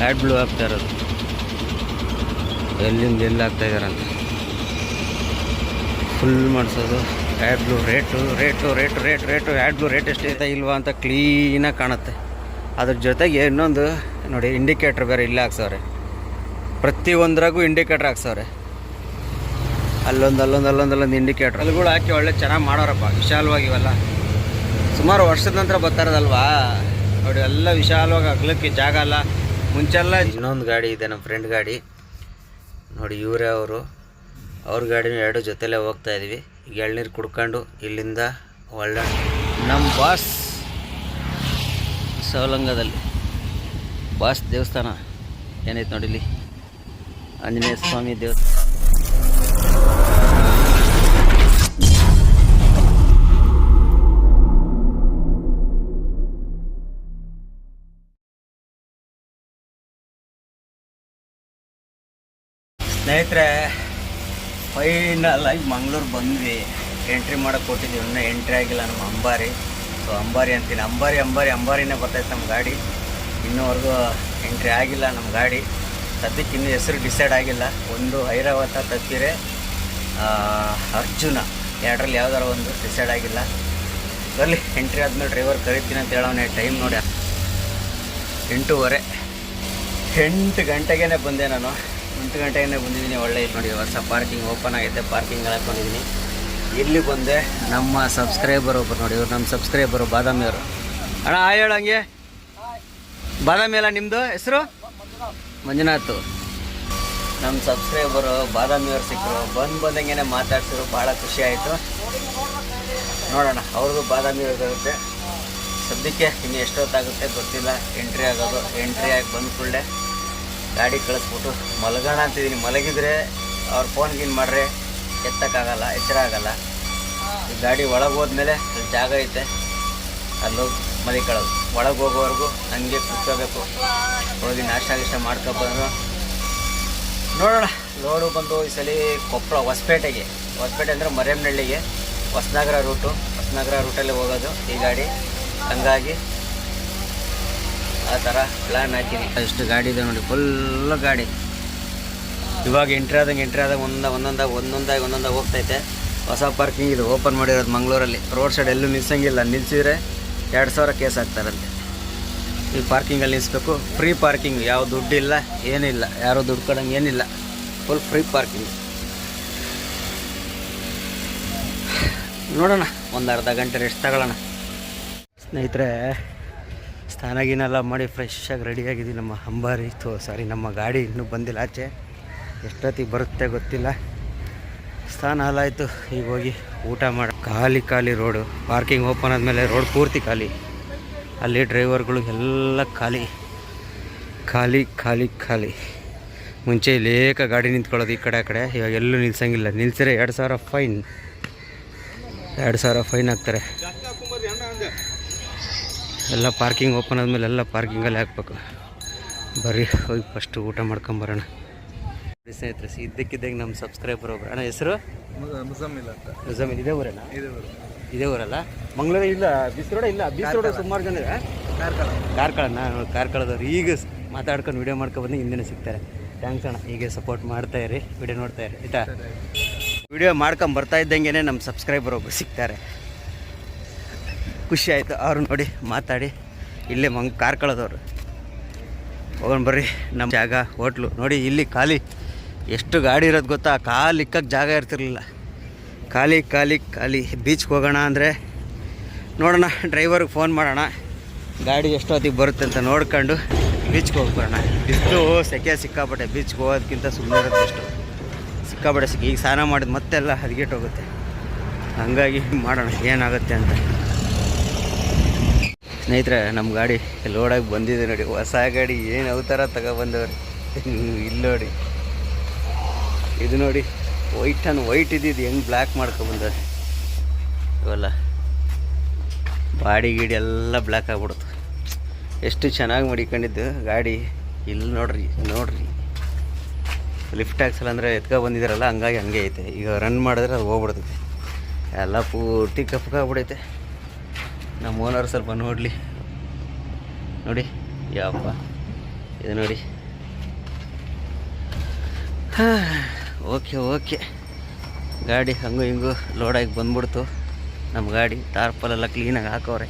Add blue ಆಗ್ತಾ ಇರೋದು, ಎಲ್ಲಿಂದ ಎಲ್ಲಿ ಆಗ್ತಾ ಇದ್ದಾರಂತ ಫುಲ್ ಮಾಡಿಸೋದು. Add blue rate add blue rate ಎಷ್ಟಿದೆ ಇಲ್ವಾ ಅಂತ ಕ್ಲೀನಾಗಿ ಕಾಣುತ್ತೆ. ಅದ್ರ ಜೊತೆಗೆ ಇನ್ನೊಂದು ನೋಡಿ, ಇಂಡಿಕೇಟ್ರ್ ಬೇರೆ ಇಲ್ಲೇ ಹಾಕ್ಸವ್ರೆ. ಪ್ರತಿಯೊಂದ್ರಾಗೂ ಇಂಡಿಕೇಟ್ರ್ ಹಾಕ್ಸವ್ರೆ. ಅಲ್ಲೊಂದು ಇಂಡಿಕೇಟ್ರ್ ಅಲ್ಲಿಗಳು ಹಾಕಿ ಒಳ್ಳೆ ಚೆನ್ನಾಗಿ ಮಾಡೋರಪ್ಪ, ವಿಶಾಲವಾಗಿ. ಇವೆಲ್ಲ ಸುಮಾರು ವರ್ಷದ ನಂತರ ಬರ್ತಾರದಲ್ವಾ ನೋಡಿ, ಎಲ್ಲ ವಿಶಾಲವಾಗಿ ಅಗ್ಲಕ್ಕೆ ಜಾಗ ಅಲ್ಲ. ಮುಂಚೆಲ್ಲ ಇನ್ನೊಂದು ಗಾಡಿ ಇದೆ, ನಮ್ಮ ಫ್ರೆಂಡ್ ಗಾಡಿ ನೋಡಿ, ಇವರೇ ಅವ್ರ ಗಾಡಿನೂ ಎರಡು ಜೊತೆಲೇ ಹೋಗ್ತಾ ಇದ್ದೀವಿ. ಈಗ ಎಳ್ನೀರು ಕುಡ್ಕೊಂಡು ಇಲ್ಲಿಂದ ಒಳ್ಳೆ ನಮ್ಮ ಬಾಸ್ ಸವಲಂಗದಲ್ಲಿ ಬಾಸ್ ದೇವಸ್ಥಾನ ಏನೈತೆ ನೋಡಿ, ಇಲ್ಲಿ ಆಂಜನೇಯ ಸ್ವಾಮಿ ದೇವಸ್ಥಾನ. ಸ್ನೇಹಿತರೆ, ಫೈನಲ್ ಆಗಿ ಮಂಗಳೂರು ಬಂದ್ವಿ. ಎಂಟ್ರಿ ಮಾಡೋಕ್ಕೆ ಕೊಟ್ಟಿದ್ದೀವಿ, ಇನ್ನೂ ಎಂಟ್ರಿ ಆಗಿಲ್ಲ ನಮ್ಮ ಅಂಬಾರಿ. ಸೊ ಅಂಬಾರಿ ಅಂತೀನಿ, ಅಂಬಾರಿನೇ ಬರ್ತೈತೆ ನಮ್ಮ ಗಾಡಿ. ಇನ್ನೂವರೆಗೂ ಎಂಟ್ರಿ ಆಗಿಲ್ಲ ನಮ್ಮ ಗಾಡಿ. ಸದ್ಯಕ್ಕೆ ಇನ್ನೂ ಹೆಸರು ಡಿಸೈಡ್ ಆಗಿಲ್ಲ. ಒಂದು ಐರಾವತ ತಪ್ಪಿರೆ ಅರ್ಜುನ, ಎರಡರಲ್ಲಿ ಯಾವ್ದಾರು ಒಂದು ಡಿಸೈಡ್ ಆಗಿಲ್ಲ. ಬರಲಿ, ಎಂಟ್ರಿ ಆದಮೇಲೆ ಡ್ರೈವರ್ ಕರಿತೀನಿ ಅಂತ ಹೇಳೋನೆ. ಟೈಮ್ ನೋಡಿ 8:30, 8 ಗಂಟೆಗೇ ಬಂದೆ ನಾನು. 8 ಗಂಟೆಗೆ ಬಂದಿದ್ದೀನಿ. ಒಳ್ಳೆ ಇಲ್ಲಿ ನೋಡಿ, ಹೊಸ ಪಾರ್ಕಿಂಗ್ ಓಪನ್ ಆಗೈತೆ, ಪಾರ್ಕಿಂಗ್ ಹಾಕೊಂಡಿದ್ದೀನಿ. ಇಲ್ಲಿ ಬಂದೆ. ನಮ್ಮ ಸಬ್ಸ್ಕ್ರೈಬರ್ ಒಬ್ಬರು ನೋಡಿ, ಇವ್ರು ನಮ್ಮ ಸಬ್ಸ್ಕ್ರೈಬರು, ಬಾದಾಮಿಯವರು. ಅಣ್ಣ ಹೇಳಂಗೆ, ಬಾದಾಮಿ ಅಲ್ಲ ನಿಮ್ಮದು ಹೆಸರು? ಮಂಜುನಾಥ್. ನಮ್ಮ ಸಬ್ಸ್ಕ್ರೈಬರು ಬಾದಾಮಿಯವ್ರು ಸಿಕ್ಕರು, ಬಂದಂಗೆ ಮಾತಾಡ್ಸಿದ್ರು, ಭಾಳ ಖುಷಿ ಆಯಿತು. ನೋಡೋಣ, ಅವ್ರದ್ದು ಬಾದಾಮಿಯವ್ರಿರುತ್ತೆ. ಸದ್ಯಕ್ಕೆ ಇನ್ನು ಎಷ್ಟೊತ್ತಾಗುತ್ತೆ ಗೊತ್ತಿಲ್ಲ ಎಂಟ್ರಿ ಆಗೋದು. ಎಂಟ್ರಿ ಆಗಿ ಬಂದ ಕೂಡಲೇ ಗಾಡಿ ಕಳಿಸ್ಬಿಟ್ಟು ಮಲಗೋಣ ಅಂತಿದ್ದೀನಿ. ಮಲಗಿದ್ರೆ ಅವ್ರು ಫೋನ್ಗಿನ್ ಮಾಡ್ರೆ ಎತ್ತಕ್ಕಾಗಲ್ಲ, ಎಚ್ಚರ ಆಗಲ್ಲ. ಈ ಗಾಡಿ ಒಳಗೆ ಹೋದ್ಮೇಲೆ ಅಲ್ಲಿ ಜಾಗ ಐತೆ, ಅಲ್ಲೋಗಿ ಮಲಿಕೊಳ್ಳೋದು. ಒಳಗೆ ಹೋಗೋವರೆಗೂ ಹಂಗೆ ಕೂತ್ಕೋಬೇಕು. ಹೋಗಿ ನಾಷ್ಟ ಮಾಡ್ಕೊಬಂದು ನೋಡೋಣ. ಲೋಡು ಬಂದು ಈ ಸಲ ಕೊಪ್ಪಳ ಹೊಸಪೇಟೆಗೆ, ಹೊಸಪೇಟೆ ಅಂದರೆ ಮರೇಮನಹಳ್ಳಿಗೆ, ಹೊಸನಗರ ರೂಟಲ್ಲಿ ಹೋಗೋದು ಈ ಗಾಡಿ. ಹಂಗಾಗಿ ಆ ಥರ ಪ್ಲ್ಯಾನ್ ಹಾಕಿನಿ. ಇಷ್ಟು ಗಾಡಿ ಇದೆ ನೋಡಿ, ಫುಲ್ಲು ಗಾಡಿ. ಇವಾಗ ಎಂಟ್ರಿ ಆದಾಗ ಒಂದೊಂದಾಗಿ ಹೋಗ್ತೈತೆ. ಹೊಸ ಪಾರ್ಕಿಂಗ್ ಇದು ಓಪನ್ ಮಾಡಿರೋದು ಮಂಗಳೂರಲ್ಲಿ. ರೋಡ್ ಸೈಡ್ ಎಲ್ಲೂ ನಿಲ್ಸಂಗಿಲ್ಲ, ನಿಲ್ಸಿದ್ರೆ 2,000 ಕೇಸ್ ಹಾಕ್ತಾರಂತೆ. ಈ ಪಾರ್ಕಿಂಗಲ್ಲಿ ನಿಲ್ಲಿಸ್ಬೇಕು. ಫ್ರೀ ಪಾರ್ಕಿಂಗ್, ಯಾವ ದುಡ್ಡಿಲ್ಲ, ಏನಿಲ್ಲ, ಯಾರೂ ದುಡ್ಡು ಕೊಡೋಂಗೆ ಏನಿಲ್ಲ, ಫುಲ್ ಫ್ರೀ ಪಾರ್ಕಿಂಗ್. ನೋಡೋಣ, ಒಂದು ಅರ್ಧ ಗಂಟೆ ರೆಸ್ಟ್ ತಗೊಳ್ಳೋಣ. ಸ್ನೇಹಿತರೆ, ಸ್ನಾನ ಮಾಡಿ ಫ್ರೆಶ್ಶಾಗಿ ರೆಡಿಯಾಗಿದ್ದೀವಿ. ನಮ್ಮ ಅಂಬಾರಿ ನಮ್ಮ ಗಾಡಿ ಇನ್ನೂ ಬಂದಿಲ್ಲ ಆಚೆ. ಎಷ್ಟೊತ್ತಿಗೆ ಬರುತ್ತೆ ಗೊತ್ತಿಲ್ಲ. ಸ್ನಾನ ಆಲಾಯಿತು. ಈಗ ಹೋಗಿ ಊಟ ಮಾಡಿ. ಖಾಲಿ ರೋಡು. ಪಾರ್ಕಿಂಗ್ ಓಪನ್ ಆದಮೇಲೆ ರೋಡ್ ಪೂರ್ತಿ ಖಾಲಿ. ಅಲ್ಲಿ ಡ್ರೈವರ್ಗಳು ಎಲ್ಲ ಖಾಲಿ. ಮುಂಚೆ ಲೇಕ ಗಾಡಿ ನಿಂತ್ಕೊಳ್ಳೋದು ಈ ಕಡೆ ಆ ಕಡೆ. ಇವಾಗ ಎಲ್ಲೂ ನಿಲ್ಸಂಗಿಲ್ಲ. ನಿಲ್ಸಿದ್ರೆ 2,000 ಫೈನ್. 2,000 ಫೈನ್ ಹಾಕ್ತಾರೆ. ಎಲ್ಲ ಪಾರ್ಕಿಂಗ್ ಓಪನ್ ಆದಮೇಲೆ ಎಲ್ಲ ಪಾರ್ಕಿಂಗಲ್ಲಿ ಹಾಕ್ಬೇಕು. ಬರ್ರಿ, ಹೋಗಿ ಫಸ್ಟು ಊಟ ಮಾಡ್ಕೊಂಬರೋಣ. ಸ್ನೇಹಿತರೆ, ಇದ್ದಕ್ಕಿದ್ದಂಗೆ ನಮ್ಮ ಸಬ್ಸ್ಕ್ರೈಬರ್ ಒಬ್ಬರು. ಅಣ್ಣ ಹೆಸರು? ಮುಜಮ್ಮಿಲ್ ಅಂತ. ಮುಜಮ್ಮಿಲ್. ಇದೇ ಊರಲ್ಲ? ಇದೇ ಊರಲ್ಲ. ಮಂಗಳೂರು ಇಲ್ಲ, ಬಿಸ್ರೋಡ ಇಲ್ಲ. ಬಿಸ್ರೋಡ ಸುಮಾರು ಜನ ಇದೆ. ಕಾರ್ಕಳದವ್ರು. ಈಗ ಮಾತಾಡ್ಕೊಂಡು ವೀಡಿಯೋ ಮಾಡ್ಕೊಬಂದು ಹಿಂದೆ ಸಿಗ್ತಾರೆ. ಥ್ಯಾಂಕ್ಸ್ ಅಣ್ಣ. ಹೀಗೆ ಸಪೋರ್ಟ್ ಮಾಡ್ತಾಯಿರಿ, ವೀಡಿಯೋ ನೋಡ್ತಾಯಿರಿ ಆಯಿತಾ. ವೀಡಿಯೋ ಮಾಡ್ಕೊಂಬರ್ತಾ ಇದ್ದಂಗೆ ನಮ್ಮ ಸಬ್ಸ್ಕ್ರೈಬರ್ ಒಬ್ಬರು ಸಿಗ್ತಾರೆ. ಖುಷಿ ಆಯಿತು. ಅವರು ನೋಡಿ ಮಾತಾಡಿ ಇಲ್ಲೇ ಕಾರ್ಕಳದವರು. ಹೋಗೋಣ ಬರ್ರಿ. ನಮ್ಮ ಜಾಗ ಹೋಟ್ಲು ನೋಡಿ, ಇಲ್ಲಿ ಖಾಲಿ. ಎಷ್ಟು ಗಾಡಿ ಇರೋದು ಗೊತ್ತಾ? ಇಕ್ಕಕ್ಕೆ ಜಾಗ ಇರ್ತಿರ್ಲಿಲ್ಲ. ಖಾಲಿ. ಬೀಚ್ಗೆ ಹೋಗೋಣ ಅಂದರೆ ನೋಡೋಣ, ಡ್ರೈವರ್ಗೆ ಫೋನ್ ಮಾಡೋಣ, ಗಾಡಿ ಎಷ್ಟೊತ್ತಿಗೆ ಬರುತ್ತೆ ಅಂತ ನೋಡ್ಕೊಂಡು ಬೀಚ್ಗೆ ಹೋಗಿ ಬರೋಣ. ಬಿಸಿಲು ಸೆಕೆ ಸಿಕ್ಕಾಪಟ್ಟೆ. ಬೀಚ್ಗೆ ಹೋಗೋದಕ್ಕಿಂತ ಸುಮ್ಮನೆ ಇರೋದು ಎಷ್ಟು ಸಿಕ್ಕಾಪಟ್ಟೆ ಈಗ ಸ್ನಾನ ಮಾಡಿದ ಮತ್ತೆಲ್ಲ ಹದಗೆಟ್ಟು ಹೋಗುತ್ತೆ. ಹಂಗಾಗಿ ಮಾಡೋಣ ಏನಾಗುತ್ತೆ ಅಂತ. ಸ್ನೇಹಿತರೆ, ನಮ್ಮ ಗಾಡಿ ಲೋಡಾಗಿ ಬಂದಿದೆ ನೋಡಿ. ಹೊಸ ಗಾಡಿ ಏನು ಅವತಾರ ತಗೊಬಂದವ್ರಿ. ಇಲ್ಲಿ ನೋಡಿ, ಇದು ನೋಡಿ, ವೈಟ್ ಇದ್ದಿದ್ದು ಹೆಂಗೆ ಬ್ಲ್ಯಾಕ್ ಮಾಡ್ಕೊಬಂದವ್ರಿ. ಇವೆಲ್ಲ ಬಾಡಿ ಗಿಡಿ ಎಲ್ಲ ಬ್ಲ್ಯಾಕ್ ಆಗ್ಬಿಡುತ್ತೆ. ಎಷ್ಟು ಚೆನ್ನಾಗಿ ಮಡಿಕೊಂಡಿದ್ದು ಗಾಡಿ. ಇಲ್ಲಿ ನೋಡ್ರಿ ಲಿಫ್ಟ್ ಹಾಕ್ಸಲ್ಲ ಅಂದರೆ ಎತ್ಕೊಬಂದಿದ್ದಾರಲ್ಲ, ಹಂಗಾಗಿ ಹಂಗೆ ಐತೆ. ಈಗ ರನ್ ಮಾಡಿದ್ರೆ ಅದು ಹೋಗ್ಬಿಡ್ತೈತೆ. ಎಲ್ಲ ಪೂರ್ತಿ ಕಪ್ಪಾಗ್ಬಿಡೈತೆ. ನಮ್ಮ ಓನರ್ ಸ್ವಲ್ಪ ನೋಡಲಿ ನೋಡಿ. ಯಪ್ಪ ಇದು ನೋಡಿ. ಓಕೆ ಗಾಡಿ ಹಂಗೂ ಹಿಂಗೂ ಲೋಡಾಗಿ ಬಂದ್ಬಿಡ್ತು. ನಮ್ಮ ಗಾಡಿ ಟಾರ್ಪಲೆಲ್ಲ ಕ್ಲೀನಾಗಿ ಹಾಕವ್ರೆ.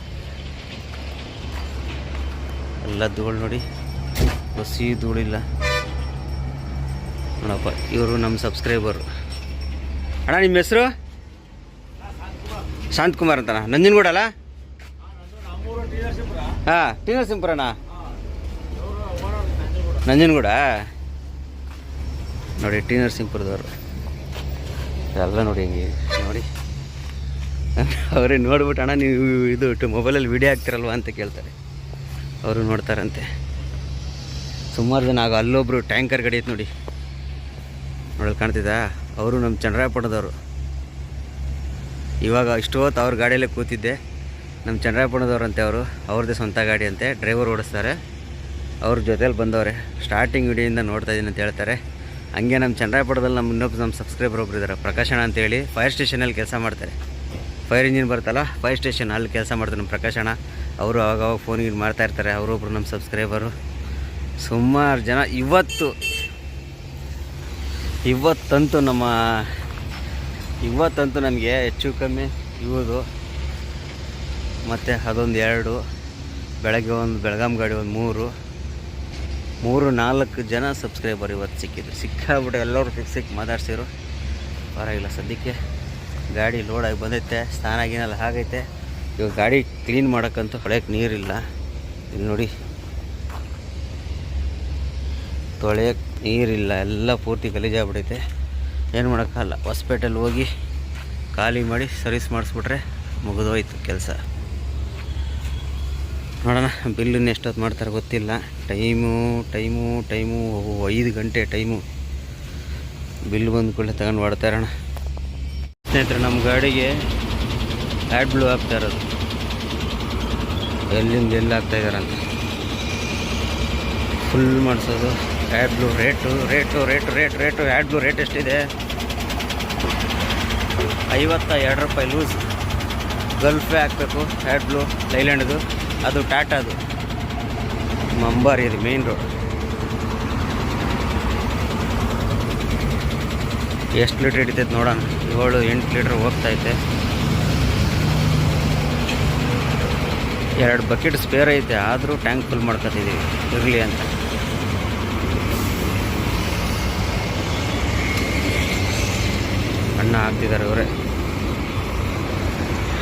ಎಲ್ಲ ಧೂಳು ನೋಡಿ, ಬಸ್ಸಿ ಧೂಳಿಲ್ಲ ನೋಡಪ್ಪ. ಇವರು ನಮ್ಮ ಸಬ್ಸ್ಕ್ರೈಬರು. ಅಣ್ಣ ನಿಮ್ಮ ಹೆಸರು? ಶಾಂತಕುಮಾರ್ ಅಂತಣ್ಣ. ನಂಜನಗೂಡ ಅಲ್ಲ? ಹಾಂ, ಟಿ ನರಸೀಪುರಣ್ಣ. ನಂಜನಗೂಡ ನೋಡಿ, ಟಿ ನರಸೀಪುರದವರು ಎಲ್ಲ ನೋಡಿ. ಹಿಂಗೆ ನೋಡಿ ಅವರೇ ನೋಡ್ಬಿಟ್ಟು ಅಣ್ಣ ನೀವು ಇದು ಮೊಬೈಲಲ್ಲಿ ವೀಡಿಯೋ ಹಾಕ್ತಿರಲ್ವ ಅಂತ ಕೇಳ್ತಾರೆ. ಅವರು ನೋಡ್ತಾರಂತೆ. ಸುಮಾರು ಜನ. ಆಗ ಅಲ್ಲೊಬ್ಬರು ಟ್ಯಾಂಕರ್ ಗಾಡಿ ಐತೆ ನೋಡಿ, ನೋಡೋದು ಕಾಣ್ತಿದ್ದಾ? ಅವರು ನಮ್ಮ ಚನ್ನರಾಯಪಟ್ಟಣದವರು. ಇವಾಗ ಇಷ್ಟು ಹೊತ್ತು ಅವ್ರ ಗಾಡಿಯಲ್ಲೇ ಕೂತಿದ್ದೆ. ನಮ್ಮ ಚನ್ನರಾಯಪಟ್ಟಣದವ್ರು ಅಂತೆ ಅವರು. ಅವ್ರದ್ದೇ ಸ್ವಂತ ಗಾಡಿ ಅಂತೆ, ಡ್ರೈವರ್ ಓಡಿಸ್ತಾರೆ. ಅವ್ರ ಜೊತೇಲಿ ಬಂದವ್ರೆ. ಸ್ಟಾರ್ಟಿಂಗ್ ವಿಡಿಯೋಯಿಂದ ನೋಡ್ತಾ ಇದ್ದೀನಿ ಅಂತ ಹೇಳ್ತಾರೆ. ಹಂಗೆ ನಮ್ಮ ಚನ್ನರಾಯಪಟ್ಟಣದಲ್ಲಿ ನಮ್ಮ ಸಬ್ಸ್ಕ್ರೈಬರ್ ಒಬ್ರು ಇದ್ದಾರೆ, ಪ್ರಕಾಶಣ್ಣ ಅಂತೇಳಿ. ಫೈರ್ ಸ್ಟೇಷನಲ್ಲಿ ಕೆಲಸ ಮಾಡ್ತಾರೆ. ಫೈರ್ ಇಂಜಿನ್ ಬರುತ್ತಲ್ಲ, ಫೈರ್ ಸ್ಟೇಷನ್ ಅಲ್ಲಿ ಕೆಲಸ ಮಾಡ್ತಾರೆ ನಮ್ಮ ಪ್ರಕಾಶಣ್ಣ. ಅವರು ಅವಾಗವಾಗ ಫೋನಿಗೆ ಮಾಡ್ತಾಯಿರ್ತಾರೆ. ಅವರೊಬ್ಬರು ನಮ್ಮ ಸಬ್ಸ್ಕ್ರೈಬರು. ಸುಮಾರು ಜನ ಇವತ್ತಂತೂ ನಮಗೆ ಹೆಚ್ಚು ಕಮ್ಮಿ ಇವುದು ಮತ್ತು ಅದೊಂದು 2, ಬೆಳಗ್ಗೆ ಒಂದು ಬೆಳಗಾಂ ಗಾಡಿ ಒಂದು 4 ಜನ ಸಬ್ಸ್ಕ್ರೈಬರ್ ಇವತ್ತು ಸಿಕ್ಕಾಬಿಟ್ಟು ಎಲ್ಲರೂ ಸಿಕ್ಕಿ ಮಾತಾಡ್ಸಿರು. ಪರವಾಗಿಲ್ಲ. ಸದ್ಯಕ್ಕೆ ಗಾಡಿ ಲೋಡಾಗಿ ಬಂದೈತೆ. ಸ್ನಾನ ಗಿನೆಲ್ಲ ಆಗೈತೆ. ಇವಾಗ ಗಾಡಿ ಕ್ಲೀನ್ ಮಾಡೋಕ್ಕಂತೂ ತೊಳೆಯೋಕ್ಕೆ ನೀರಿಲ್ಲ. ಇಲ್ಲಿ ನೋಡಿ, ತೊಳೆಯೋಕ್ಕೆ ನೀರಿಲ್ಲ. ಎಲ್ಲ ಪೂರ್ತಿ ಗಲೀಜಾಗ್ಬಿಟ್ಟೈತೆ. ಏನು ಮಾಡೋಕ್ಕಲ್ಲ. ಹೊಸಪೇಟೆಲ್ಲಿ ಹೋಗಿ ಖಾಲಿ ಮಾಡಿ ಸರ್ವಿಸ್ ಮಾಡಿಸ್ಬಿಟ್ರೆ ಮುಗಿದೋಯ್ತು ಕೆಲಸ. ನೋಡೋಣ ಬಿಲ್ಲನ್ನು ಎಷ್ಟೊತ್ತು ಮಾಡ್ತಾರೆ ಗೊತ್ತಿಲ್ಲ. ಟೈಮು 5 ಗಂಟೆ ಟೈಮು. ಬಿಲ್ ಬಂದ ಕೂಡಲೇ ತಗೊಂಡು ಮಾಡ್ತಾ ಇರೋಣ. ಸ್ನೇಹಿತರೆ, ನಮ್ಮ ಗಾಡಿಗೆ ಆ್ಯಡ್ ಬ್ಲೂ ಹಾಕ್ತಾ ಇರೋದು. ಎಲ್ಲಿಂದ ಎಲ್ಲಿ ಹಾಕ್ತಾಯಿದ್ದಾರಂತ ಫುಲ್ ಮಾಡಿಸೋದು. Add blue rate add blue rate ಎಷ್ಟಿದೆ? 52 ರೂಪಾಯಿ ಲೂಸ್. ಗಲ್ಫೇ ಹಾಕಬೇಕು ಆ್ಯಡ್ ಬ್ಲೂ. ಲೈಲ್ಯಾಂಡ್ದು ಅದು ಟಾಟಾದು ಮಂಬಾರಿ. ಇದು ಮೇನ್ ರೋಡ್. ಎಷ್ಟು ಲೀಟ್ರ್ ಹಿಡಿತೈತೆ ನೋಡೋಣ. 7-8 ಲೀಟ್ರ್ ಹೋಗ್ತೈತೆ. 2 ಬಕೆಟ್ ಸ್ಪೇರ್ ಐತೆ. ಆದರೂ ಟ್ಯಾಂಕ್ ಫುಲ್ ಮಾಡ್ಕೊತಿದ್ದೀವಿ ಇರಲಿ ಅಂತ. ಅಣ್ಣ ಹಾಕ್ತಿದ್ದಾರೆ ಅವರೇ.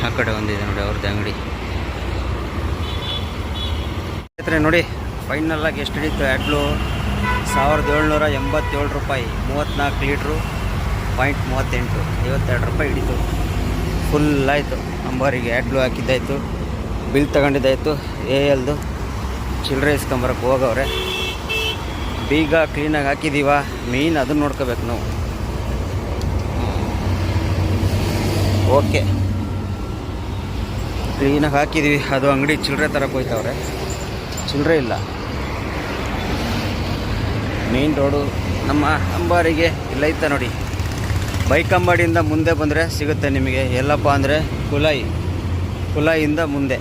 ಆ ಕಡೆ ಒಂದಿದೆ ನೋಡಿ ಅವ್ರದ್ದು ಅಂಗಡಿ. ಸ್ನೇಹಿತರೆ ನೋಡಿ, ಫೈನಲ್ಲಾಗಿ ಎಷ್ಟು ಹಿಡಿತು ಆ್ಯಡ್ ಬ್ಲೂ? 1787 ರೂಪಾಯಿ. 34 ಲೀಟ್ರು. 0.38 52 ರೂಪಾಯಿ ಹಿಡಿತು. ಫುಲ್ ಆಯಿತು. ಅಂಬಾರಿಗೆ ಆ್ಯಡ್ ಬ್ಲೂ ಹಾಕಿದ್ದಾಯಿತು. ಬಿಲ್ ತಗೊಂಡಿದ್ದಾಯಿತು. ALದು ಚಿಲ್ಲರೆ ಇಸ್ಕೊಂಬರಕ್ಕೆ ಹೋಗವ್ರೆ. ಬೀಗ ಕ್ಲೀನಾಗಿ ಹಾಕಿದ್ದೀವ. ಮೇಯ್ನ್ ಅದನ್ನು ನೋಡ್ಕೋಬೇಕು ನಾವು. ಓಕೆ, ಕ್ಲೀನಾಗಿ ಹಾಕಿದ್ದೀವಿ. ಅದು ಅಂಗಡಿ ಚಿಲ್ಲರೆ ತರಕ್ಕೆ ಹೋಯ್ತವ್ರೆ. ಚಿಲ್ಲರೆ ಇಲ್ಲ. ಮೇಯ್ನ್ ರೋಡು ನಮ್ಮ ಅಂಬಾರಿಗೆ ಇಲ್ಲೈತೆ ನೋಡಿ. ಬೈಕ್ ಅಂಬಾಡಿಯಿಂದ ಮುಂದೆ ಬಂದರೆ ಸಿಗುತ್ತೆ ನಿಮಗೆ. ಎಲ್ಲಪ್ಪ ಅಂದರೆ ಕುಲಾಯಿಯಿಂದ ಮುಂದೆ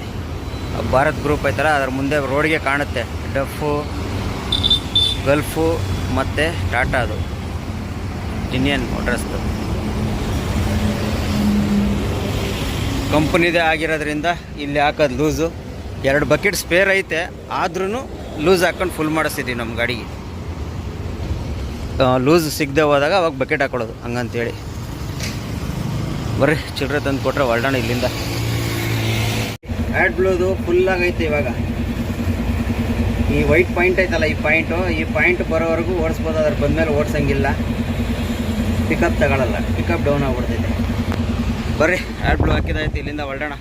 ಭಾರತ್ ಗ್ರೂಪ್ ಐತಲ್ಲ, ಅದರ ಮುಂದೆ ರೋಡ್ಗೆ ಕಾಣುತ್ತೆ. ಡಫು, ಗಲ್ಫು ಮತ್ತು ಟಾಟಾದು ಇಂಡಿಯನ್ ಮೋಟರ್ಸ್ದು ಕಂಪ್ನಿದೇ ಆಗಿರೋದ್ರಿಂದ ಇಲ್ಲಿ ಹಾಕೋದು ಲೂಸು. 2 ಬಕೆಟ್ ಸ್ಪೇರ್ ಐತೆ. ಆದ್ರೂ ಲೂಸ್ ಹಾಕ್ಕೊಂಡು ಫುಲ್ ಮಾಡಿಸ್ತಿದ್ದೀವಿ ನಮ್ಮ ಗಾಡಿಗೆ. ಲೂಸ್ ಸಿಗದೆ ಹೋದಾಗ ಅವಾಗ ಬಕೆಟ್ ಹಾಕೊಳ್ಳೋದು ಹಂಗಂತೇಳಿ. ಬರ್ರಿ ಚಿಲ್ಲರೆ ತಂದು ಕೊಟ್ಟರೆ ಹೊರಡೋಣ ಇಲ್ಲಿಂದ. ಆ್ಯಡ್ ಬ್ಲೂದು ಫುಲ್ಲಾಗೈತೆ ಇವಾಗ. ಈ ವೈಟ್ ಪಾಯಿಂಟ್ ಐತಲ್ಲ, ಈ ಪಾಯಿಂಟ್ ಬರೋವರೆಗೂ ಓಡಿಸ್ಬೋದು. ಅದ್ರ ಬಂದಮೇಲೆ ಓಡಿಸಂಗಿಲ್ಲ. ಪಿಕಪ್ ತಗೊಳ್ಳಲ್ಲ. ಪಿಕಪ್ ಡೌನ್ ಆಗಿಬಿಡ್ತೈತೆ. ಬರ್ರಿ ಆ್ಯಡ್ ಬ್ಲೂ ಹಾಕಿದಾಯ್ತು, ಇಲ್ಲಿಂದ ಹೊರಡೋಣ.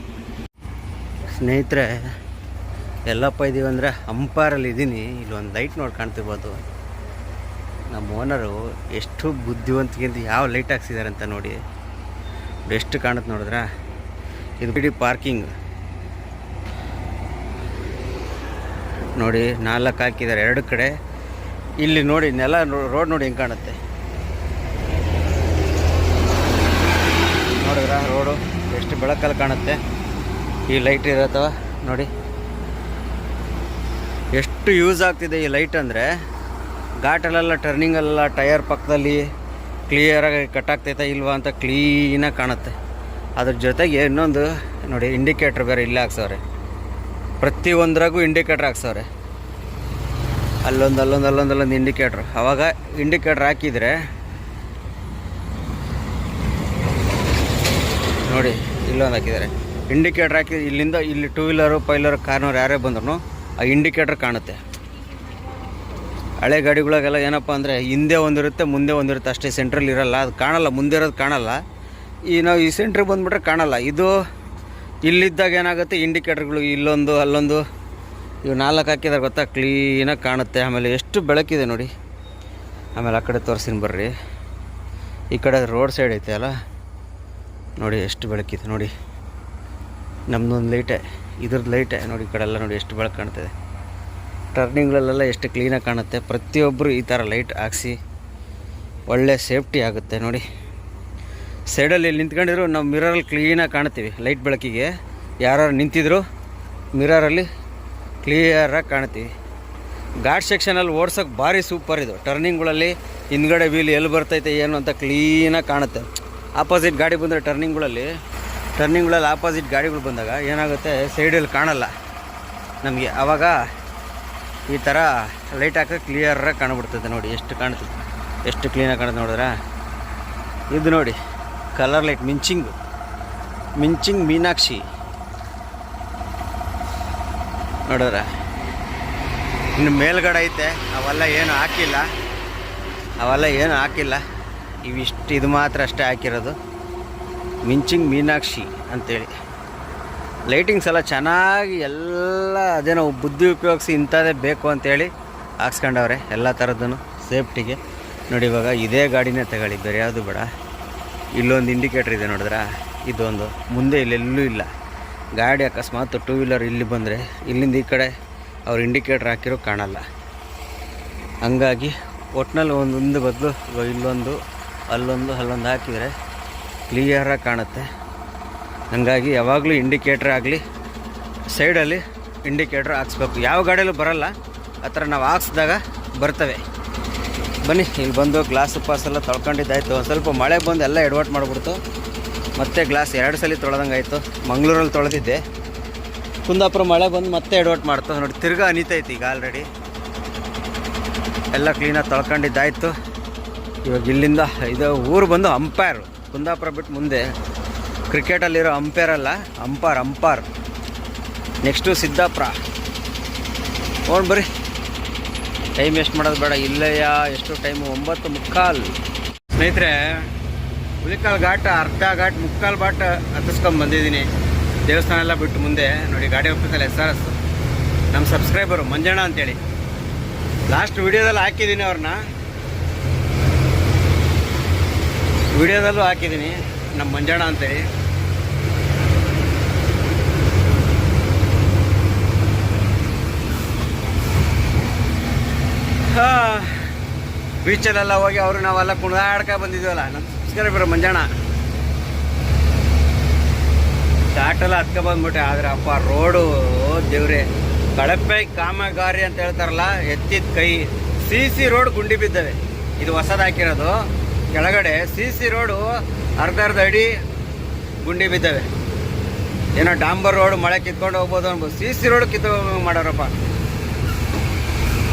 ಸ್ನೇಹಿತರೆ, ಎಲ್ಲಪ್ಪ ಇದ್ದೀವಿ ಅಂದರೆ ಅಂಪಾರಲ್ಲಿ ಇದ್ದೀನಿ. ಇಲ್ಲಿ ಒಂದು ಲೈಟ್ ನೋಡಿ ಕಾಣ್ತಿರ್ಬೋದು. ನಮ್ಮ ಓನರು ಎಷ್ಟು ಬುದ್ಧಿವಂತಿಕೆಂತ ಯಾವ ಲೈಟ್ ಹಾಕ್ಸಿದ್ದಾರೆ ಅಂತ ನೋಡಿ. ಎಷ್ಟು ಕಾಣುತ್ತೆ ನೋಡಿದ್ರಾ? ಇದು ಬಿಡಿ ಪಾರ್ಕಿಂಗ್ ನೋಡಿ. 4 ಹಾಕಿದ್ದಾರೆ 2 ಕಡೆ. ಇಲ್ಲಿ ನೋಡಿ ನೆಲ ರೋಡ್ ನೋಡಿ ಹೆಂಗೆ ಕಾಣುತ್ತೆ ನೋಡಿದ್ರಾ? ರೋಡು ಎಷ್ಟು ಬೆಳಕಲ್ಲಿ ಕಾಣುತ್ತೆ. ಈ ಲೈಟ್ ಇರತ್ತವ ನೋಡಿ. ಎಷ್ಟು ಯೂಸ್ ಆಗ್ತಿದೆ ಈ ಲೈಟ್ ಅಂದರೆ, ಘಾಟಲ್ಲೆಲ್ಲ ಟರ್ನಿಂಗಲ್ಲೆಲ್ಲ ಟಯರ್ ಪಕ್ಕದಲ್ಲಿ ಕ್ಲಿಯರಾಗಿ ಕಟ್ಟಾಗ್ತೈತಾ ಇಲ್ವಾ ಅಂತ ಕ್ಲೀನಾಗಿ ಕಾಣುತ್ತೆ. ಅದ್ರ ಜೊತೆಗೆ ಇನ್ನೊಂದು ನೋಡಿ, ಇಂಡಿಕೇಟ್ರ್ ಬೇರೆ ಇಲ್ಲೇ ಹಾಕ್ಸವ್ರೆ. ಪ್ರತಿಯೊಂದ್ರಾಗೂ ಇಂಡಿಕೇಟ್ರ್ ಹಾಕ್ಸವ್ರೆ. ಅಲ್ಲೊಂದು ಇಂಡಿಕೇಟ್ರ್. ಆವಾಗ ಇಂಡಿಕೇಟ್ರ್ ಹಾಕಿದರೆ ನೋಡಿ, ಇಲ್ಲೊಂದು ಹಾಕಿದ್ದಾರೆ. ಇಂಡಿಕೇಟ್ರ್ ಹಾಕಿ ಇಲ್ಲಿಂದ ಇಲ್ಲಿ ಟೂ ವೀಲರು ಪೈಲರು ಕಾರ್ನವ್ರು ಯಾರೇ ಬಂದ್ರು ಆ ಇಂಡಿಕೇಟ್ರ್ ಕಾಣುತ್ತೆ. ಹಳೆ ಗಾಡಿಗಳಿಗೆಲ್ಲ ಏನಪ್ಪ ಅಂದರೆ ಹಿಂದೆ ಒಂದಿರುತ್ತೆ ಮುಂದೆ ಒಂದಿರುತ್ತೆ ಅಷ್ಟೇ, ಸೆಂಟ್ರಲ್ಲಿ ಇರೋಲ್ಲ, ಅದು ಕಾಣಲ್ಲ, ಮುಂದೆ ಇರೋದು ಕಾಣಲ್ಲ. ನಾವು ಈ ಸೆಂಟ್ರಿಗೆ ಬಂದುಬಿಟ್ರೆ ಕಾಣಲ್ಲ. ಇದು ಇಲ್ಲಿದ್ದಾಗ ಏನಾಗುತ್ತೆ, ಇಂಡಿಕೇಟ್ರ್ಗಳು ಇಲ್ಲೊಂದು ಅಲ್ಲೊಂದು ಇವು 4 ಹಾಕಿದಾಗ ಗೊತ್ತಾ, ಕ್ಲೀನಾಗಿ ಕಾಣುತ್ತೆ. ಆಮೇಲೆ ಎಷ್ಟು ಬೆಳಕಿದೆ ನೋಡಿ. ಆಮೇಲೆ ಆ ಕಡೆ ತೋರಿಸ್ತೀನಿ ಬರ್ರಿ. ಈ ಕಡೆ ರೋಡ್ ಸೈಡ್ ಐತೆ ಅಲ್ಲ ನೋಡಿ, ಎಷ್ಟು ಬೆಳಕಿದೆ ನೋಡಿ. ನಮ್ಮದೊಂದು ಲೈಟೇ, ಇದ್ರದ್ದು ಲೈಟೇ ನೋಡಿ. ಈ ಕಡೆ ಎಲ್ಲ ನೋಡಿ ಎಷ್ಟು ಬೆಳಕು ಕಾಣ್ತಿದೆ. ಟರ್ನಿಂಗ್ಗಳಲ್ಲೆಲ್ಲ ಎಷ್ಟು ಕ್ಲೀನಾಗಿ ಕಾಣುತ್ತೆ. ಪ್ರತಿಯೊಬ್ಬರು ಈ ಥರ ಲೈಟ್ ಹಾಕ್ಸಿ, ಒಳ್ಳೆ ಸೇಫ್ಟಿ ಆಗುತ್ತೆ ನೋಡಿ. ಸೈಡಲ್ಲಿ ನಿಂತ್ಕೊಂಡಿದ್ರು ನಾವು ಮಿರರಲ್ಲಿ ಕ್ಲೀನಾಗಿ ಕಾಣ್ತೀವಿ. ಲೈಟ್ ಬೆಳಕಿಗೆ ಯಾರು ನಿಂತಿದ್ರು ಮಿರರಲ್ಲಿ ಕ್ಲಿಯರಾಗಿ ಕಾಣ್ತೀವಿ. ಘಾಟ್ ಸೆಕ್ಷನಲ್ಲಿ ಓಡ್ಸೋಕ್ಕೆ ಭಾರಿ ಸೂಪರ್ ಇದು. ಟರ್ನಿಂಗ್ಗಳಲ್ಲಿ ಹಿಂದ್ಗಡೆ ವೀಲ್ ಎಲ್ಲಿ ಬರ್ತೈತೆ ಏನು ಅಂತ ಕ್ಲೀನಾಗಿ ಕಾಣುತ್ತೆ. ಆಪೋಸಿಟ್ ಗಾಡಿ ಬಂದರೆ ಟರ್ನಿಂಗ್ಗಳಲ್ಲಿ ಆಪೋಸಿಟ್ ಗಾಡಿಗಳು ಬಂದಾಗ ಏನಾಗುತ್ತೆ, ಸೈಡಲ್ಲಿ ಕಾಣಲ್ಲ ನಮಗೆ. ಆವಾಗ ಈ ಥರ ಲೈಟ್ ಹಾಕೋಕೆ ಕ್ಲಿಯರಾಗಿ ಕಾಣಿಬಿಡ್ತದೆ ನೋಡಿ. ಎಷ್ಟು ಕಾಣ್ತದೆ, ಎಷ್ಟು ಕ್ಲೀನಾಗಿ ಕಾಣುತ್ತೆ ನೋಡಿದ್ರೆ. ಇದು ನೋಡಿ ಕಲರ್ ಲೈಟ್, ಮಿಂಚಿಂಗ್ ಮೀನಾಕ್ಷಿ ನೋಡಿದ್ರ. ಇನ್ನು ಮೇಲ್ಗಡೆ ಐತೆ, ಅವೆಲ್ಲ ಏನು ಹಾಕಿಲ್ಲ. ಇವಿಷ್ಟು ಇದು ಮಾತ್ರ ಅಷ್ಟೇ ಹಾಕಿರೋದು, ಮಿಂಚಿಂಗ್ ಮೀನಾಕ್ಷಿ ಅಂಥೇಳಿ. ಲೈಟಿಂಗ್ಸ್ ಎಲ್ಲ ಚೆನ್ನಾಗಿ ಎಲ್ಲ ಅದೇನೋ ಬುದ್ಧಿ ಉಪಯೋಗಿಸಿ ಇಂಥದ್ದೇ ಬೇಕು ಅಂಥೇಳಿ ಹಾಕ್ಸ್ಕೊಂಡವ್ರೆ ಎಲ್ಲ ಥರದ್ದೂ ಸೇಫ್ಟಿಗೆ ನೋಡಿ. ಇವಾಗ ಇದೇ ಗಾಡಿನೇ ತಗೊಳ್ಳಿ, ಬೇರೆ ಯಾವುದು ಬೇಡ. ಇಲ್ಲೊಂದು ಇಂಡಿಕೇಟ್ರ್ ಇದೆ ನೋಡಿದ್ರ, ಇದೊಂದು ಮುಂದೆ ಇಲ್ಲೆಲ್ಲೂ ಇಲ್ಲ. ಗಾಡಿ ಅಕಸ್ಮಾತ್ ಟೂ ವೀಲರ್ ಇಲ್ಲಿ ಬಂದರೆ ಇಲ್ಲಿಂದ ಈ ಕಡೆ ಅವ್ರು ಇಂಡಿಕೇಟ್ರ್ ಹಾಕಿರೋ ಕಾಣಲ್ಲ. ಹಂಗಾಗಿ ಒಟ್ಟಿನಲ್ಲಿ ಒಂದೊಂದು ಬದಲು ಇಲ್ಲೊಂದು ಅಲ್ಲೊಂದು ಹಾಕಿದರೆ ಕ್ಲಿಯರಾಗಿ ಕಾಣುತ್ತೆ. ಹಂಗಾಗಿ ಯಾವಾಗಲೂ ಇಂಡಿಕೇಟ್ರ್ ಆಗಲಿ ಸೈಡಲ್ಲಿ ಇಂಡಿಕೇಟ್ರ್ ಹಾಕ್ಸ್ಬೇಕು. ಯಾವ ಗಾಡಿಯಲ್ಲೂ ಬರೋಲ್ಲ, ಆ ಥರ ನಾವು ಹಾಕ್ಸಿದಾಗ ಬರ್ತವೆ. ಬನ್ನಿ, ಇಲ್ಲಿ ಬಂದು ಗ್ಲಾಸ್ ಪಾಸೆಲ್ಲ ತೊಳ್ಕೊಂಡಿದ್ದಾಯಿತು. ಒಂದು ಸ್ವಲ್ಪ ಮಳೆ ಬಂದು ಎಲ್ಲ ಎಡವಟ್ ಮಾಡಿಬಿಡ್ತು. ಮತ್ತೆ ಗ್ಲಾಸ್ 2 ಸಲ ತೊಳೆದಂಗೆ ಆಯಿತು. ಮಂಗಳೂರಲ್ಲಿ ತೊಳೆದಿದ್ದೆ, ಕುಂದಾಪುರ ಮಳೆ ಬಂದು ಮತ್ತೆ ಎಡವಟ್ ಮಾಡ್ತು ನೋಡಿ. ತಿರ್ಗಾ ಅನಿತೈತಿ ಈಗ ಆಲ್ರೆಡಿ. ಎಲ್ಲ ಕ್ಲೀನಾಗಿ ತೊಳ್ಕೊಂಡಿದ್ದಾಯಿತು. ಇವಾಗ ಇಲ್ಲಿಂದ ಇದು ಊರು ಬಂದು ಅಂಪೈರು. ಕುಂದಾಪುರ ಬಿಟ್ಟು ಮುಂದೆ ಕ್ರಿಕೆಟಲ್ಲಿರೋ ಅಂಪೈರ್. ನೆಕ್ಸ್ಟು ಸಿದ್ದಾಪುರ. ಹೋಗಿ ಬರ್ರಿ, ಟೈಮ್ ವೇಸ್ಟ್ ಮಾಡೋದು ಬೇಡ. ಇಲ್ಲೆಯ ಎಷ್ಟು ಟೈಮು, 9:15. ಸ್ನೇಹಿತರೆ, ಹುಲಿಕಾಲ್ ಘಾಟ್ ಅರ್ಧ ಘಾಟ್ ಮುಕ್ಕಾಲು ಘಾಟ್ ಹತ್ತಿಸ್ಕೊಂಬಂದಿದ್ದೀನಿ. ದೇವಸ್ಥಾನ ಎಲ್ಲ ಬಿಟ್ಟು ಮುಂದೆ ನೋಡಿ ಗಾಡಿ ಹೋಗ್ತಿದ್ದಲ್ಲ SRS ನಮ್ಮ ಸಬ್ಸ್ಕ್ರೈಬರು ಮಂಜಣ್ಣ ಅಂತೇಳಿ. ಲಾಸ್ಟ್ ವಿಡಿಯೋದಲ್ಲಿ ಹಾಕಿದ್ದೀನಿ, ಅವ್ರನ್ನ ವಿಡಿಯೋದಲ್ಲೂ ಹಾಕಿದ್ದೀನಿ, ನಮ್ಮ ಮಂಜಣ್ಣ ಅಂತೇಳಿ. ಬೀಚಲ್ಲೆಲ್ಲ ಹೋಗಿ ಅವರು ನಾವೆಲ್ಲ ಕುಣಿದಾಡ್ಕ ಬಂದಿದ್ದೀವಲ್ಲ, ನಮ್ಮ ಸಬ್ಸ್ಕ್ರೈಬರ್ ಮಂಜಣ್ಣ. ಘಾಟೆಲ್ಲ ಹತ್ಕೊಬಂದ್ಬಿಟ್ಟೆ. ಆದರೆ ಅಪ್ಪ ರೋಡು ದೇವ್ರೆ, ಕಳಪೆ ಕಾಮಗಾರಿ ಅಂತ ಹೇಳ್ತಾರಲ್ಲ, ಎತ್ತಿದ ಕೈ. CC ರೋಡ್ ಗುಂಡಿ ಬಿದ್ದವೆ. ಇದು ಹೊಸದು ಹಾಕಿರೋದು. ಕೆಳಗಡೆ CC ರೋಡು ಅರ್ಧ ಅಡಿ ಗುಂಡಿ ಬಿದ್ದವೆ. ಏನೋ ಡಾಂಬರ್ ರೋಡ್ ಮಳೆ ಕಿತ್ಕೊಂಡು ಹೋಗ್ಬೋದು ಅನ್ಬೋದು, CC ರೋಡ್ ಮಾಡೋರಪ್ಪ.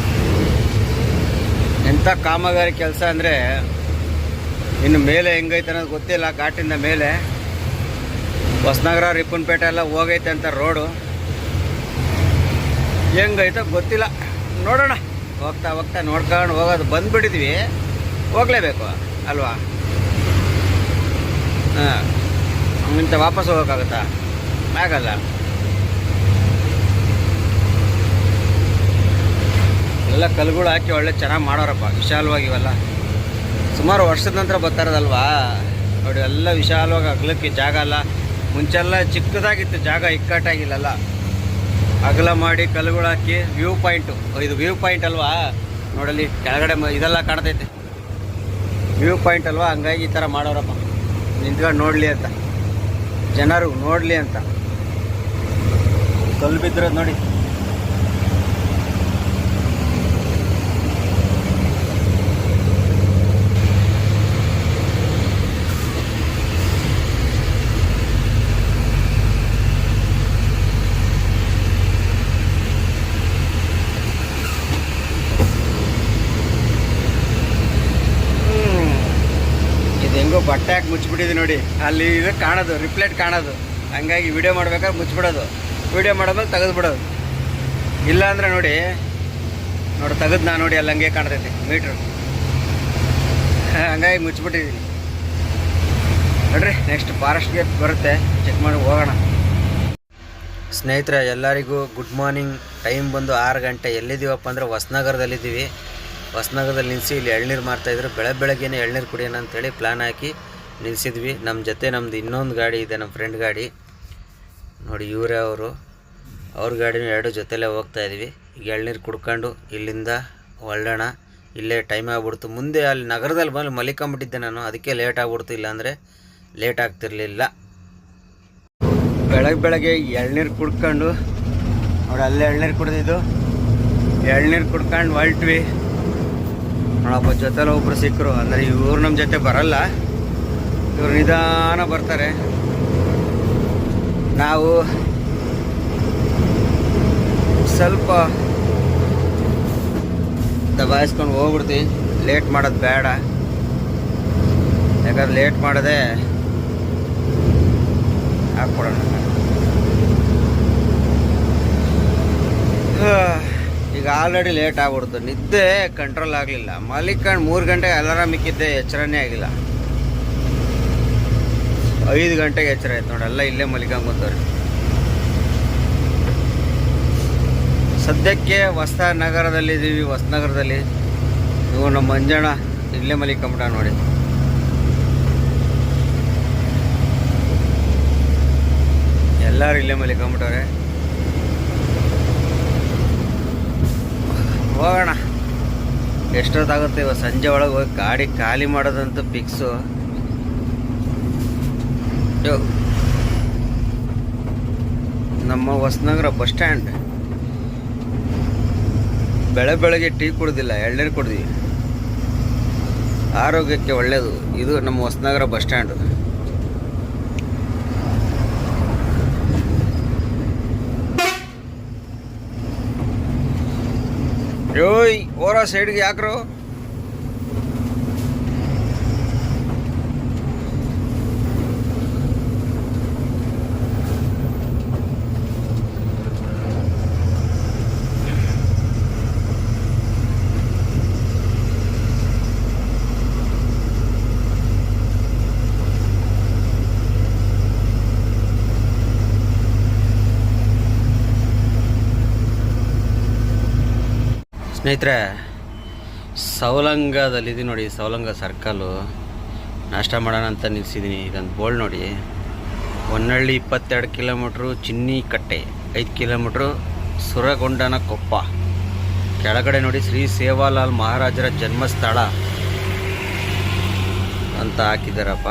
ಎಂಥ ಕಾಮಗಾರಿ ಕೆಲಸ ಅಂದರೆ, ಇನ್ನು ಮೇಲೆ ಹೆಂಗೈತೆ ಅನ್ನೋದು ಗೊತ್ತಿಲ್ಲ. ಘಾಟಿಂದ ಮೇಲೆ ಹೊಸನಗರ ರಿಪ್ಪನ್ಪೇಟೆ ಎಲ್ಲ ಹೋಗೈತೆ ಅಂತ ರೋಡು. ಹೆಂಗೈತೋ ಗೊತ್ತಿಲ್ಲ, ನೋಡೋಣ. ಹೋಗ್ತಾ ನೋಡ್ಕೊಂಡು ಹೋಗೋದು. ಬಂದುಬಿಟ್ಟಿದ್ವಿ, ಹೋಗಲೇಬೇಕು ಅಲ್ವಾ? ಇಂಥ ವಾಪಸ್ ಹೋಗೋಕ್ಕಾಗುತ್ತಾ? ಆಗಲ್ಲ. ಎಲ್ಲ ಕಲ್ಗಳು ಹಾಕಿ ಒಳ್ಳೆ ಚೆನ್ನಾಗಿ ಮಾಡೋರಪ್ಪ, ವಿಶಾಲವಾಗಿ. ಇವೆಲ್ಲ ಸುಮಾರು ವರ್ಷದ ನಂತರ ಬರ್ತಾರದಲ್ವಾ ನೋಡಿ. ಎಲ್ಲ ವಿಶಾಲವಾಗಿ ಅಗಲಕ್ಕೆ ಜಾಗ ಅಲ್ಲ. ಮುಂಚೆಲ್ಲ ಚಿಕ್ಕದಾಗಿತ್ತು ಜಾಗ, ಇಕ್ಕಟ್ಟಾಗಿಲ್ಲಲ್ಲ. ಅಗಲ ಮಾಡಿ ಕಲ್ಗಳು ಹಾಕಿ ವ್ಯೂ ಪಾಯಿಂಟು. ಇದು ವ್ಯೂ ಪಾಯಿಂಟ್ ಅಲ್ವಾ ನೋಡಲಿ, ಕೆಳಗಡೆ ಇದೆಲ್ಲ ಕಾಣ್ತೈತೆ, ವ್ಯೂ ಪಾಯಿಂಟ್ ಅಲ್ವಾ. ಹಂಗಾಗಿ ಈ ಥರ ಮಾಡೋರಪ್ಪ, ನಿಂತ್ಕೊಂಡು ನೋಡಲಿ ಅಂತ, ಜನರು ನೋಡಲಿ ಅಂತ. ಕಲ್ಲು ಬಿದ್ದಿರೋದು ನೋಡಿ. ಬಟ್ಟೆ ಹಾಕಿ ಮುಚ್ಚಿಬಿಟ್ಟಿದ್ವಿ ನೋಡಿ, ಅಲ್ಲಿ ಇದು ಕಾಣೋದು, ರಿಫ್ಲೆಕ್ಟ್ ಕಾಣೋದು. ಹಂಗಾಗಿ ವಿಡಿಯೋ ಮಾಡ್ಬೇಕಾದ್ರೆ ಮುಚ್ಚಿಬಿಡೋದು, ವಿಡಿಯೋ ಮಾಡೋದ್ಮೇಲೆ ತೆಗೆದುಬಿಡೋದು. ಇಲ್ಲಾಂದರೆ ನೋಡಿ ತೆಗೆದು ನಾನು ನೋಡಿ ಅಲ್ಲಿ ಹಂಗೆ ಕಾಣ್ತೈತಿ ಮೀಟ್ರು. ಹಂಗಾಗಿ ಮುಚ್ಚಿಬಿಟ್ಟಿದ್ದೀನಿ ನೋಡ್ರಿ. ನೆಕ್ಸ್ಟ್ ಫಾರೆಸ್ಟ್ ಗೇಟ್ ಬರುತ್ತೆ, ಚೆಕ್ ಮಾಡಿ ಹೋಗೋಣ. ಸ್ನೇಹಿತರೆ ಎಲ್ಲರಿಗೂ ಗುಡ್ ಮಾರ್ನಿಂಗ್. ಟೈಮ್ ಬಂದು 6 ಗಂಟೆ. ಎಲ್ಲಿದ್ದೀವಪ್ಪ ಅಂದರೆ ಹೊಸನಗರದಲ್ಲಿದ್ದೀವಿ. ಹೊಸನಗರದಲ್ಲಿ ನಿಲ್ಲಿಸಿ ಇಲ್ಲಿ ಎಳ್ನೀರು ಮಾರ್ತಾಯಿದ್ರು. ಬೆಳಗ್ಗೆನೇ ಎಳ್ನೀರು ಕುಡಿಯೋಣ ಅಂತೇಳಿ ಪ್ಲ್ಯಾನ್ ಹಾಕಿ ನಿಲ್ಲಿಸಿದ್ವಿ. ನಮ್ಮ ಜೊತೆ ನಮ್ಮದು ಇನ್ನೊಂದು ಗಾಡಿ ಇದೆ, ನಮ್ಮ ಫ್ರೆಂಡ್ ಗಾಡಿ ನೋಡಿ, ಇವರೇ ಅವ್ರ ಗಾಡಿನೂ 2 ಜೊತೆಲೇ ಹೋಗ್ತಾಯಿದ್ವಿ. ಈಗ ಎಳ್ನೀರು ಕುಡ್ಕೊಂಡು ಇಲ್ಲಿಂದ ಹೊರಡೋಣ. ಇಲ್ಲೇ ಟೈಮ್ ಆಗ್ಬಿಡ್ತು. ಮುಂದೆ ಅಲ್ಲಿ ನಗರದಲ್ಲಿ ಬಂದು ಮಲಿಕೊಂಬಿಟ್ಟಿದ್ದೆ ನಾನು, ಅದಕ್ಕೆ ಲೇಟ್ ಆಗ್ಬಿಡ್ತು, ಇಲ್ಲಾಂದರೆ ಲೇಟ್ ಆಗ್ತಿರ್ಲಿಲ್ಲ. ಬೆಳಗ್ಗೆ ಎಳ್ನೀರು ಕುಡ್ಕೊಂಡು ನೋಡಿ, ಅಲ್ಲೇ ಎಳ್ನೀರು ಕುಡ್ದಿದ್ದು, ಎಳ್ನೀರು ಕುಡ್ಕೊಂಡು ಹೊರಟ್ವಿ. ನೋಡಪ್ಪ ಜೊತೆಲಿ ಒಬ್ಬರು ಸಿಕ್ಕರು. ಅಂದರೆ ಇವ್ರು ನಮ್ಮ ಜೊತೆ ಬರಲ್ಲ, ಇವ್ರು ನಿಧಾನ ಬರ್ತಾರೆ. ನಾವು ಸ್ವಲ್ಪ ದಬಾಯಿಸ್ಕೊಂಡು ಹೋಗ್ಬಿಡ್ತೀವಿ. ಲೇಟ್ ಮಾಡೋದು ಬೇಡ, ಯಾಕಂದ್ರೆ ಲೇಟ್ ಮಾಡೋದೇ ಹಾಕ್ಕೊಡೋಣ. ಈಗ ಆಲ್ರೆಡಿ ಲೇಟ್ ಆಗ್ಬಿಡ್ತು. ನಿದ್ದೆ ಕಂಟ್ರೋಲ್ ಆಗಲಿಲ್ಲ. ಮಲಿಕೊಂಡು 3 ಗಂಟೆಗೆ ಅಲಾರಾಮ್ ಇಕ್ಕಿದ್ದೆ, ಎಚ್ಚರನೇ ಆಗಿಲ್ಲ. 5 ಗಂಟೆಗೆ ಎಚ್ಚರ ಆಯ್ತು ನೋಡಿ. ಎಲ್ಲ ಇಲ್ಲೇ ಮಲಿಕೊಂಡ್ಬಂದವ್ರಿ. ಸದ್ಯಕ್ಕೆ ಹೊಸನಗರದಲ್ಲಿದ್ದೀವಿ. ಹೊಸನಗರದಲ್ಲಿ ಇವು ನಮ್ಮ ಮಂಜಣ್ಣ ಇಲ್ಲೇ ಮಲಿಕೊಂಬಿಟ್ಟ ನೋಡಿ. ಎಲ್ಲರೂ ಇಲ್ಲೇ ಮಲಿಕೊಂಬಿಟ್ಟವ್ರೆ. ಹೋಗೋಣ, ಎಷ್ಟೊತ್ತಾಗುತ್ತೆ. ಇವಾಗ ಸಂಜೆ ಒಳಗೆ ಹೋಗಿ ಗಾಡಿ ಖಾಲಿ ಮಾಡೋದಂತೂ ಫಿಕ್ಸು. ನಮ್ಮ ಹೊಸನಗರ ಬಸ್ ಸ್ಟ್ಯಾಂಡ್. ಬೆಳಗ್ಗೆ ಟೀ ಕುಡ್ದಿಲ್ಲ, ಎಳ್ನೀರು ಕುಡ್ದಿವಿ, ಆರೋಗ್ಯಕ್ಕೆ ಒಳ್ಳೆಯದು. ಇದು ನಮ್ಮ ಹೊಸನಗರ ಬಸ್ ಸ್ಟ್ಯಾಂಡು. ಯೋಯ್ ಓರ ಸೈಡ್ಗೆ ಯಾಕ್ರು? ಸ್ನೇಹಿತರೆ ಸವಲಂಗದಲ್ಲಿದ್ದೀವಿ ನೋಡಿ. ಸವಲಂಗ ಸರ್ಕಲ್ಲು ನಾಷ್ಟ ಮಾಡೋಣ ಅಂತ ನಿಲ್ಸಿದ್ದೀನಿ. ಇದೊಂದು ಬೋರ್ಡ್ ನೋಡಿ, ಹೊನ್ನಳ್ಳಿ 22 ಕಿಲೋಮೀಟ್ರು, ಚಿನ್ನಿಕಟ್ಟೆ 5 ಕಿಲೋಮೀಟ್ರು, ಸುರಗೊಂಡನ ಕೊಪ್ಪ. ಕೆಳಗಡೆ ನೋಡಿ ಶ್ರೀ ಸೇವಾಲಾಲ್ ಮಹಾರಾಜರ ಜನ್ಮಸ್ಥಳ ಅಂತ ಹಾಕಿದ್ದಾರಪ್ಪ.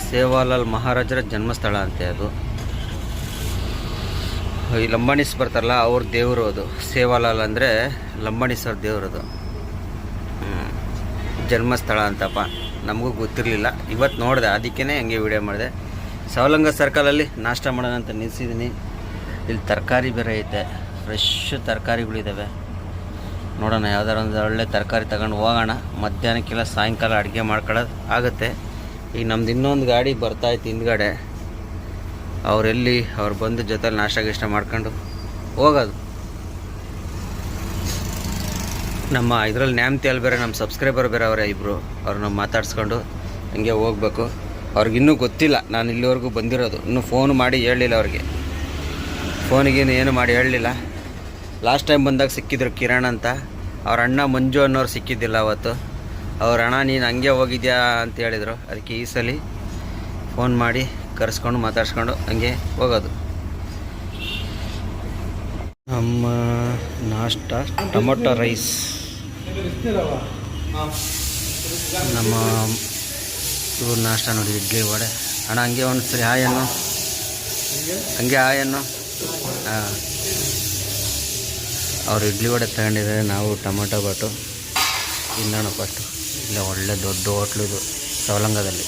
ಸೇವಾಲಾಲ್ ಮಹಾರಾಜರ ಜನ್ಮಸ್ಥಳ ಅಂತೆ ಅದು. ಈ ಲಂಬಾಣಿಸ್ ಬರ್ತಾರಲ್ಲ ಅವ್ರ ದೇವರು ಅದು. ಸೇವಾಲಾಲ್ ಅಂದರೆ ಲಂಬಾಣಿಸ್ ಅವ್ರ ದೇವ್ರದು ಜನ್ಮಸ್ಥಳ ಅಂತಪ್ಪ. ನಮಗೂ ಗೊತ್ತಿರಲಿಲ್ಲ, ಇವತ್ತು ನೋಡಿದೆ, ಅದಕ್ಕೇ ಹಂಗೆ ವಿಡಿಯೋ ಮಾಡಿದೆ. ಸವಲಂಗ ಸರ್ಕಲಲ್ಲಿ ನಾಷ್ಟ ಮಾಡೋಣ ಅಂತ ನಿಲ್ಸಿದ್ದೀನಿ. ಇಲ್ಲಿ ತರಕಾರಿ ಬೇರೆ ಐತೆ, ಫ್ರೆಶ್ ತರಕಾರಿಗಳಿದ್ದಾವೆ. ನೋಡೋಣ ಯಾವ್ದಾರು ಒಂದು ಒಳ್ಳೆ ತರಕಾರಿ ತಗೊಂಡು ಹೋಗೋಣ. ಮಧ್ಯಾಹ್ನಕ್ಕೆಲ್ಲ ಸಾಯಂಕಾಲ ಅಡುಗೆ ಮಾಡ್ಕೊಳ್ಳೋದು ಆಗುತ್ತೆ. ಈಗ ನಮ್ದು ಇನ್ನೊಂದು ಗಾಡಿ ಬರ್ತಾಯಿತ್ತು ಹಿಂದ್ಗಡೆ. ಅವ್ರು ಬಂದು ಜೊತೆಲಿ ನಾಷ್ಟ ಮಾಡ್ಕೊಂಡು ಹೋಗೋದು. ನಮ್ಮ ಇದರಲ್ಲಿ ನ್ಯಾಮ್ತಿಯಲ್ಲಿ ಬೇರೆ ನಮ್ಮ ಸಬ್ಸ್ಕ್ರೈಬರ್ ಬೇರೆ ಅವರೇ ಇಬ್ಬರು, ಅವ್ರನ್ನ ಮಾತಾಡಿಸ್ಕೊಂಡು ಹಂಗೆ ಹೋಗ್ಬೇಕು. ಅವ್ರಿಗಿನ್ನೂ ಗೊತ್ತಿಲ್ಲ ನಾನು ಇಲ್ಲಿವರೆಗೂ ಬಂದಿರೋದು. ಇನ್ನೂ ಫೋನ್ ಮಾಡಿ ಹೇಳಲಿಲ್ಲ ಅವ್ರಿಗೆ, ಫೋನಿಗೇನು ಏನು ಮಾಡಿ ಹೇಳಲಿಲ್ಲ. ಲಾಸ್ಟ್ ಟೈಮ್ ಬಂದಾಗ ಸಿಕ್ಕಿದ್ರು ಕಿರಣ್ ಅಂತ, ಅವ್ರ ಅಣ್ಣ ಮಂಜು ಅನ್ನೋರು ಸಿಕ್ಕಿದ್ದಿಲ್ಲ ಅವತ್ತು. ಅವ್ರ ಅಣ್ಣ ನೀನು ಹಂಗೆ ಹೋಗಿದ್ಯಾ ಅಂತ ಹೇಳಿದರು. ಅದಕ್ಕೆ ಈ ಸಲ ಫೋನ್ ಮಾಡಿ ಕರೆಸ್ಕೊಂಡು ಮಾತಾಡ್ಸ್ಕೊಂಡು ಹಂಗೆ ಹೋಗೋದು. ನಮ್ಮ ನಾಷ್ಟ ಟೊಮೊಟೊ ರೈಸ್. ನಮ್ಮ ಇವ್ರ ನಾಷ್ಟ ನೋಡಿ, ಇಡ್ಲಿ ವಡೆ. ಅಣ್ಣ ಹಂಗೆ ಒಂದು ಸರಿ ಹಾಯನ್ನು ಹಂಗೆ ಹಾಯನ್ನು ಹಾಂ, ಅವ್ರು ಇಡ್ಲಿ ವಡೆ ತಗೊಂಡಿದ್ದಾರೆ. ನಾವು ಟೊಮೊಟೊ ಬಾಟು ತಿನ್ನೋಣ ಫಸ್ಟು. ಇಲ್ಲ ಒಳ್ಳೆ ದೊಡ್ಡ ಹೋಟ್ಲು ಇದು ಸವಲಂಗದಲ್ಲಿ.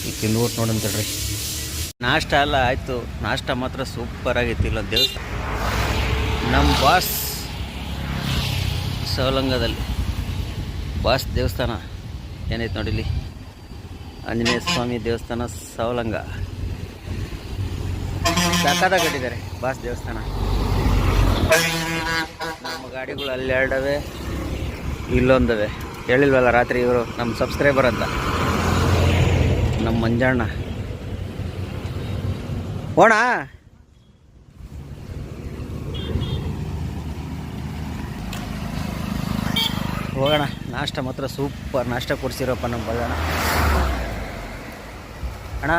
ಈಗ ತಿಂದ್ಬಿಟ್ಟು ನೋಡಂತೇಳ್ರಿ. ನಾಷ್ಟ ಎಲ್ಲ ಆಯಿತು. ನಾಷ್ಟ ಮಾತ್ರ ಸೂಪರಾಗಿತ್ತು. ಇಲ್ಲ ದೇವಸ್ಥಾನ ನಮ್ಮ ಬಾಸ್ ಸವಲಂಗದಲ್ಲಿ ಬಾಸ್ ದೇವಸ್ಥಾನ ಏನೈತೆ ನೋಡಿಲಿ, ಆಂಜನೇಯ ಸ್ವಾಮಿ ದೇವಸ್ಥಾನ ಸವಲಂಗ. ಸಖತ್ತಾಗಿ ಕಟ್ಟಿದ್ದಾರೆ ಬಾಸ್ ದೇವಸ್ಥಾನ. ನಮ್ಮ ಗಾಡಿಗಳು ಅಲ್ಲಿ ಎರಡವೆ, ಇಲ್ಲೊಂದವೆ. ಹೇಳಿಲ್ವಲ್ಲ ರಾತ್ರಿ ಇವರು ನಮ್ಮ ಸಬ್ಸ್ಕ್ರೈಬರ್ ಅಂತ, ನಮ್ಮ ಮಂಜಣ್ಣ. ಹೋಣ ಹೋಗೋಣ. ನಾಷ್ಟ ಮಾತ್ರ ಸೂಪರ್ ನಾಷ್ಟ ಕೊಡ್ಸಿರಪ್ಪ ನಮ್ಮ ಬಳ್ಳಣ್ಣ ಅಣ್ಣ.